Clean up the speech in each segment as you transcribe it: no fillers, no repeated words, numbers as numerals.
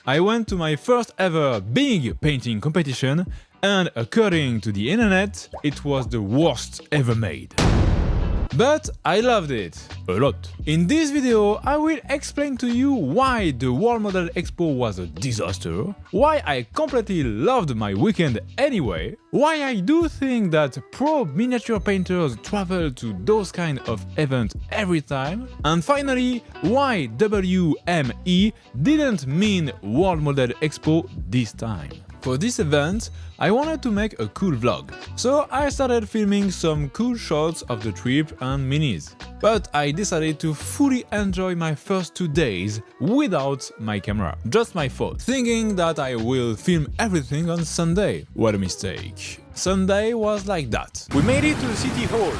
I went to my first ever big painting competition, and according to the internet, it was the worst ever made. But I loved it a lot. In this video, I will explain to you why the World Model Expo was a disaster, why I completely loved my weekend anyway, why I do think that pro miniature painters travel to those kind of events every time, and finally, why WME didn't mean World Model Expo this time. For this event, I wanted to make a cool vlog, so I started filming some cool shots of the trip and minis. But I decided to fully enjoy my first 2 days without my camera, just my phone, thinking that I will film everything on Sunday. What a mistake. Sunday was like that. We made it to the city hall.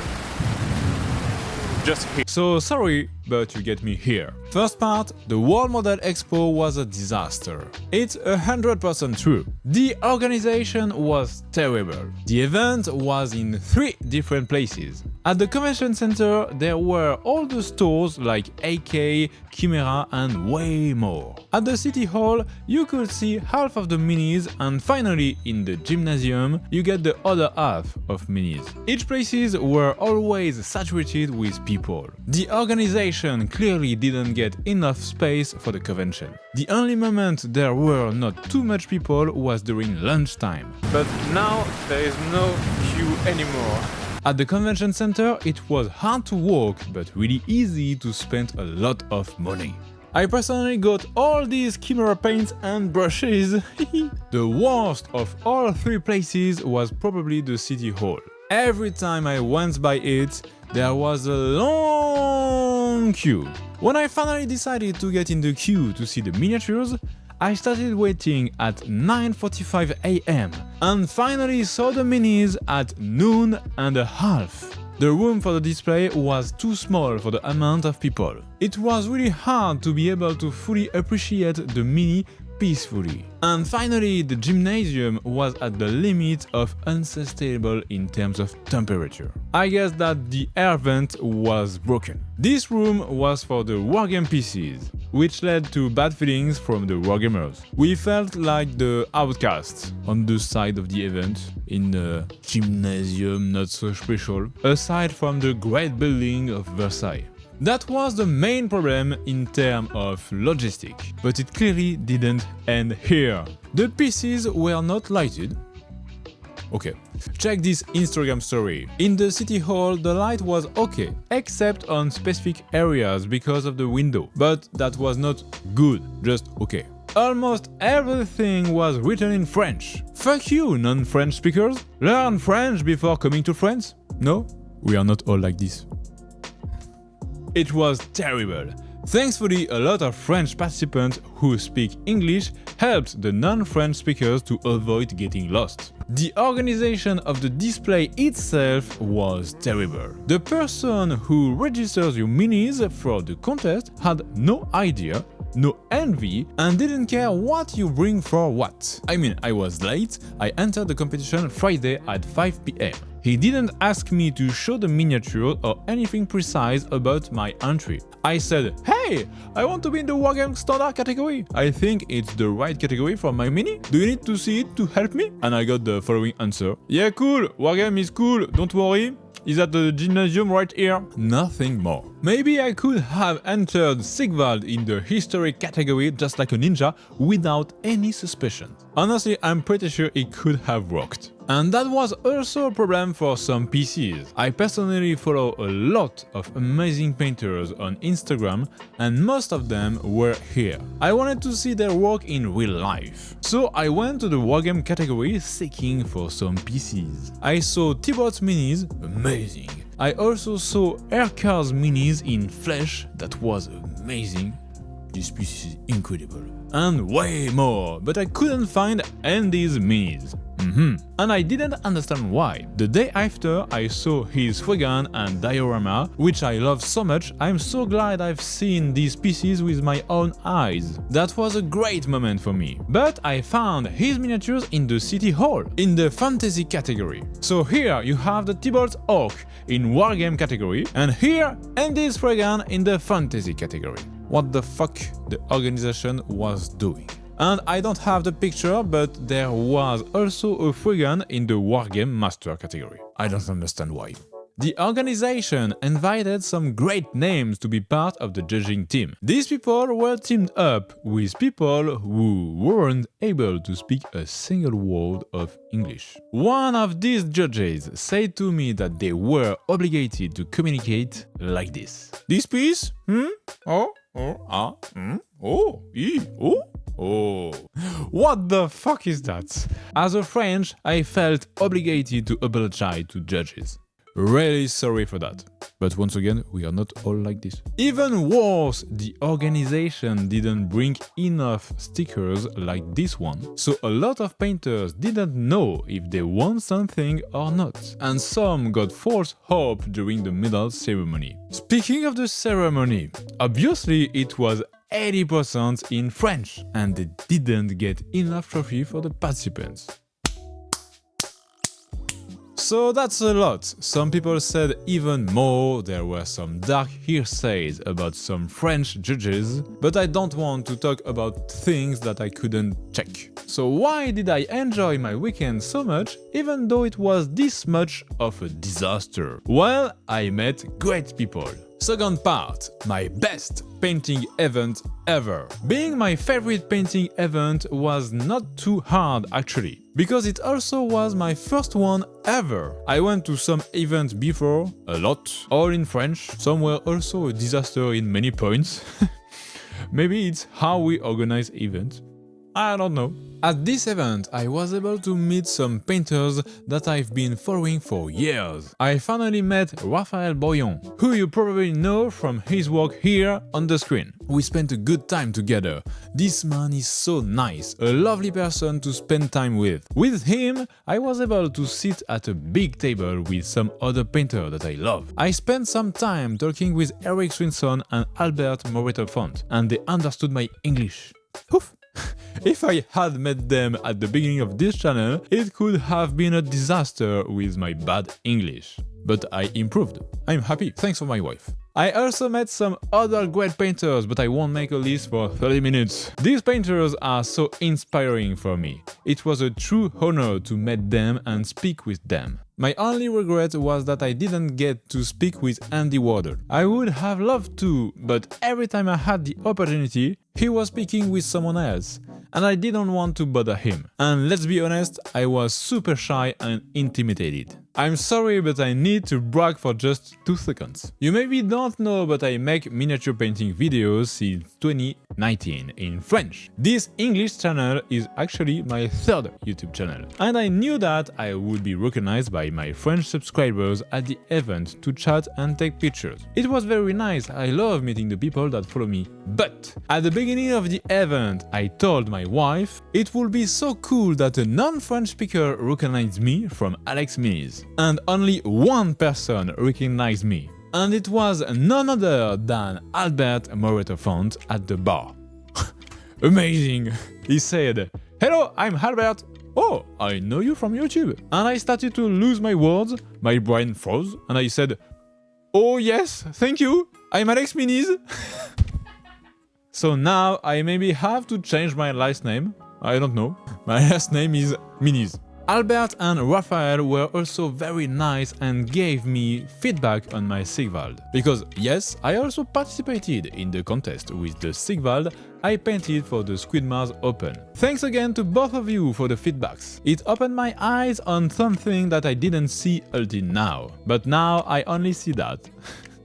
Just here. So sorry, but you get me here. First part, the World Model Expo was a disaster. It's 100% true. The organization was terrible. The event was in 3 different places. At the convention center, there were all the stores like AK, Chimera and way more. At the city hall, you could see half of the minis, and finally in the gymnasium, you get the other half of minis. Each places were always saturated with people. The organization clearly didn't get enough space for the convention. The only moment there were not too much people was during lunchtime. But now there is no queue anymore. At the convention center, it was hard to walk, but really easy to spend a lot of money. I personally got all these Chimera paints and brushes. The worst of all 3 places was probably the city hall. Every time I went by it, there was a long queue. When I finally decided to get in the queue to see the miniatures, I started waiting at 9:45 AM and finally saw the minis at noon and a half. The room for the display was too small for the amount of people. It was really hard to be able to fully appreciate the mini peacefully. And finally, the gymnasium was at the limit of unsustainable in terms of temperature. I guess that the air vent was broken. This room was for the wargame PCs, which led to bad feelings from the wargamers. We felt like the outcasts on the side of the event, in a gymnasium not so special, aside from the great building of Versailles. That was the main problem in terms of logistics, but it clearly didn't end here. The PCs were not lighted. Okay, check this Instagram story. In the city hall, the light was okay, except on specific areas because of the window, but that was not good, just okay. Almost everything was written in French. Fuck you, non-French speakers. Learn French before coming to France? No? We are not all like this. It was terrible. Thankfully, a lot of French participants who speak English helped the non-French speakers to avoid getting lost. The organization of the display itself was terrible. The person who registers your minis for the contest had no idea, no envy, and didn't care what you bring for what. I mean, I was late, I entered the competition Friday at 5 PM. He didn't ask me to show the miniature or anything precise about my entry. I said, hey, I want to be in the Wargame Standard category. I think it's the right category for my mini. Do you need to see it to help me? And I got the following answer. Yeah, cool, Wargame is cool, don't worry. Is at the gymnasium right here. Nothing more. Maybe I could have entered Sigvald in the historic category just like a ninja without any suspicion. Honestly, I'm pretty sure it could have worked. And that was also a problem for some PCs. I personally follow a lot of amazing painters on Instagram, and most of them were here. I wanted to see their work in real life. So I went to the Wargame category seeking for some PCs. I saw Thibaut's minis, amazing. I also saw Aircar's minis in flesh, that was amazing. This piece is incredible. And way more, but I couldn't find Andy's minis. And I didn't understand why. The day after, I saw his Fuegan and diorama, which I love so much. I'm so glad I've seen these pieces with my own eyes. That was a great moment for me. But I found his miniatures in the city hall, in the fantasy category. So here you have the Thibaut's Orc in Wargame category, and here Andy's Fuegan in the fantasy category. What the fuck the organization was doing. And I don't have the picture, but there was also a free gun in the Wargame Master category. I don't understand why. The organization invited some great names to be part of the judging team. These people were teamed up with people who weren't able to speak a single word of English. One of these judges said to me that they were obligated to communicate like this. This piece? Oh, oh. What the fuck is that? As a French, I felt obligated to apologize to judges. Really sorry for that. But once again, we are not all like this. Even worse, the organization didn't bring enough stickers like this one, so a lot of painters didn't know if they won something or not, and some got false hope during the medal ceremony. Speaking of the ceremony, obviously it was 80% in French, and they didn't get enough trophy for the participants. So that's a lot. Some people said even more, there were some dark hearsays about some French judges, but I don't want to talk about things that I couldn't check. So why did I enjoy my weekend so much, even though it was this much of a disaster? Well, I met great people. Second part, my best painting event ever. Being my favorite painting event was not too hard actually, because it also was my first one ever. I went to some events before, a lot, all in French, some were also a disaster in many points. Maybe it's how we organize events. I don't know. At this event, I was able to meet some painters that I've been following for years. I finally met Raphaël Boyon, who you probably know from his work here on the screen. We spent a good time together. This man is so nice, a lovely person to spend time with. With him, I was able to sit at a big table with some other painter that I love. I spent some time talking with Eric Swinson and Albert Moreto-Font, and they understood my English. Oof. If I had met them at the beginning of this channel, it could have been a disaster with my bad English. But I improved. I'm happy, thanks for my wife. I also met some other great painters, but I won't make a list for 30 minutes. These painters are so inspiring for me. It was a true honor to meet them and speak with them. My only regret was that I didn't get to speak with Andy Wardle. I would have loved to, but every time I had the opportunity, he was speaking with someone else, and I didn't want to bother him. And let's be honest, I was super shy and intimidated. I'm sorry, but I need to brag for just 2 seconds. You maybe don't know, but I make miniature painting videos since 2019 in French. This English channel is actually my 3rd YouTube channel, and I knew that I would be recognized by my French subscribers at the event to chat and take pictures. It was very nice, I love meeting the people that follow me. But at the beginning of the event, I told my wife it would be so cool that a non-French speaker recognized me from Alex Minis. And only one person recognized me. And it was none other than Albert Moreto-Font at the bar. Amazing! He said, "Hello, I'm Albert. Oh, I know you from YouTube." And I started to lose my words, my brain froze, and I said, "Oh yes, thank you, I'm Alex Minis." So now I maybe have to change my last name. I don't know. My last name is Minis. Albert and Raphael were also very nice and gave me feedback on my Sigvald. Because yes, I also participated in the contest with the Sigvald I painted for the Squid Mars Open. Thanks again to both of you for the feedbacks. It opened my eyes on something that I didn't see until now. But now I only see that.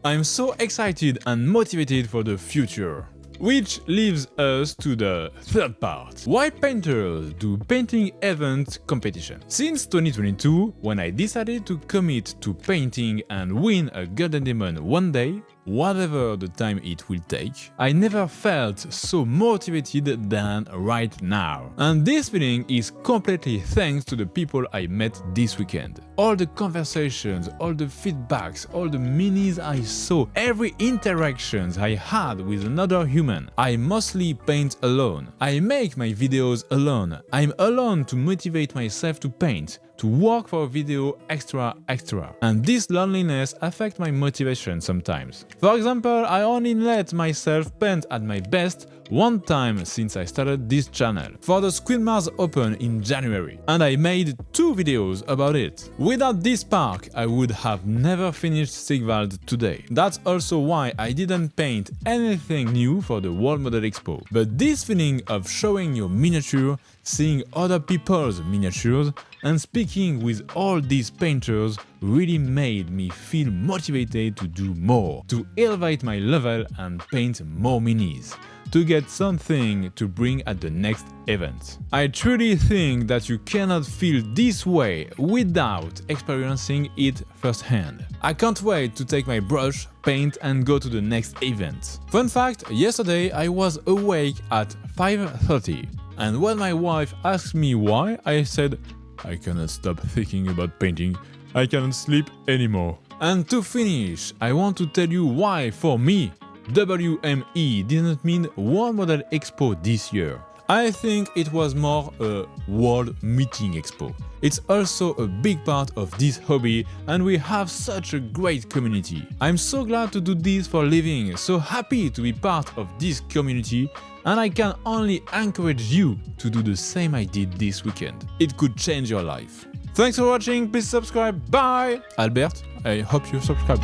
I'm so excited and motivated for the future. Which leaves us to the 3rd part. Why painters do painting event competition? Since 2022, when I decided to commit to painting and win a Golden Demon one day, whatever the time it will take, I never felt so motivated than right now. And this feeling is completely thanks to the people I met this weekend. All the conversations, all the feedbacks, all the minis I saw, every interactions I had with another human. I mostly paint alone. I make my videos alone. I'm alone to motivate myself to paint, to work for a video extra. And this loneliness affects my motivation sometimes. For example, I only let myself paint at my best one time since I started this channel, for the Squid Mars Open in January, and I made 2 videos about it. Without this park, I would have never finished Sigvald today. That's also why I didn't paint anything new for the World Model Expo. But this feeling of showing your miniature, seeing other people's miniatures, and speaking with all these painters really made me feel motivated to do more, to elevate my level and paint more minis, to get something to bring at the next event. I truly think that you cannot feel this way without experiencing it firsthand. I can't wait to take my brush, paint and go to the next event. Fun fact, yesterday I was awake at 5:30, and when my wife asked me why, I said, I cannot stop thinking about painting, I cannot sleep anymore. And to finish, I want to tell you why for me, WME didn't mean World Model Expo this year. I think it was more a World Meeting Expo. It's also a big part of this hobby and we have such a great community. I'm so glad to do this for a living, so happy to be part of this community, and I can only encourage you to do the same I did this weekend. It could change your life. Thanks for watching, please subscribe, bye! Albert, I hope you subscribe.